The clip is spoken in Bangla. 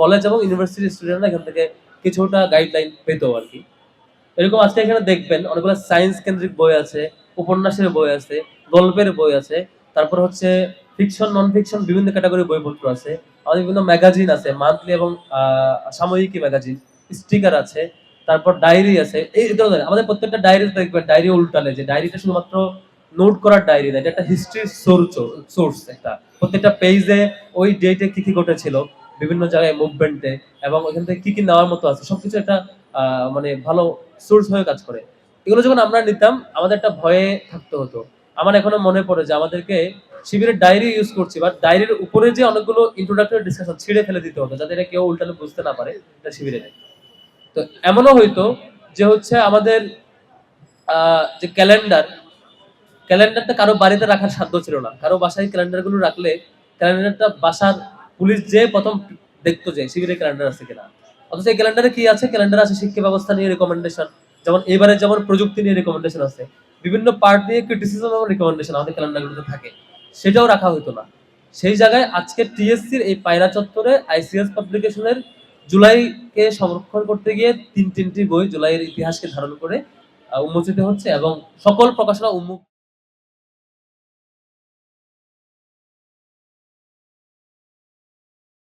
কলেজ এবং ইউনিভার্সিটির স্টুডেন্টরা এখান থেকে কিছুটা গাইডলাইন পেত আরকি। এরকম আজকে এখানে দেখবেন অনেকগুলো সায়েন্স কেন্দ্রিক বই আছে, উপন্যাসের বই আছে, গল্পের বই আছে। তারপর হচ্ছে ফিকশন, নন ফিকশন বিভিন্ন ক্যাটেগরির বইপত্র আছে। আমাদের বিভিন্ন ম্যাগাজিন আছে, মান্থলি এবং সাময়িকী ম্যাগাজিন, স্টিকার আছে, তারপর ডায়েরি আছে। এই ধরনের আমাদের প্রত্যেকটা ডায়েরিতে দেখবেন ডায়েরি উল্টালে যে ডায়েরিটা শুধুমাত্র নোট করার ডায়েরি না, এটা একটা হিস্ট্রির সোর্স একটা। প্রত্যেকটা পেজে ওই ডেটে কি, কি ঘটেছিল, বিভিন্ন জায়গায় মুভমেন্টে এবং ওইখান থেকে কি, কি নেওয়ার মতো আছে সবকিছু একটা মানে ভালো সোর্স হয়ে কাজ করে। এগুলো যখন আমরা নিতাম আমাদের একটা ভয়ে থাকতে হতো। আমার এখনো মনে পড়ে যে আমাদেরকে শিবিরের ডায়েরি ইউজ করছি বাট ডায়েরির উপরে যে অনেকগুলো ইন্ট্রোডাক্টরি ডিসকাশন ছিঁড়ে ফেলে দিতে হতো যাতে এটা কেউ উল্টালে বুঝতে না পারে এটা শিবিরে নেই। তো এমনও হইতো যে হচ্ছে আমাদের যে ক্যালেন্ডারটা কারো বাড়িতে রাখার সাধ্য ছিল না। কারো বাসায় ক্যালেন্ডার গুলো রাখলে ক্যালেন্ডারটা বাসার পুলিশ যেয়ে প্রথম দেখতো যে শিবিরের ক্যালেন্ডার আছে কিনা। অথচ এই ক্যালেন্ডারে কি আছে? ক্যালেন্ডারে আছে শিক্ষা ব্যবস্থা নিয়ে রিকমেন্ডেশন। যেমন এবারে যেমন প্রযুক্তি নিয়ে রিকমেন্ডেশন আছে। বিভিন্ন পার্ট নিয়ে ক্রিটিসিজম এবং রিকমেন্ডেশন আমাদের ক্যালেন্ডারগুলোতে থাকে। সেটাও রাখা হইতো না। সেই জায়গায় আজকে টিএসসির এই পায়রা চত্বরে আইসিএস পাবলিকেশনের জুলাইকে সংরক্ষণ করতে গিয়ে তিনটি বই জুলাইয়ের ইতিহাসকে ধারণ করে উন্মোচিত হচ্ছে এবং সকল প্রকাশনা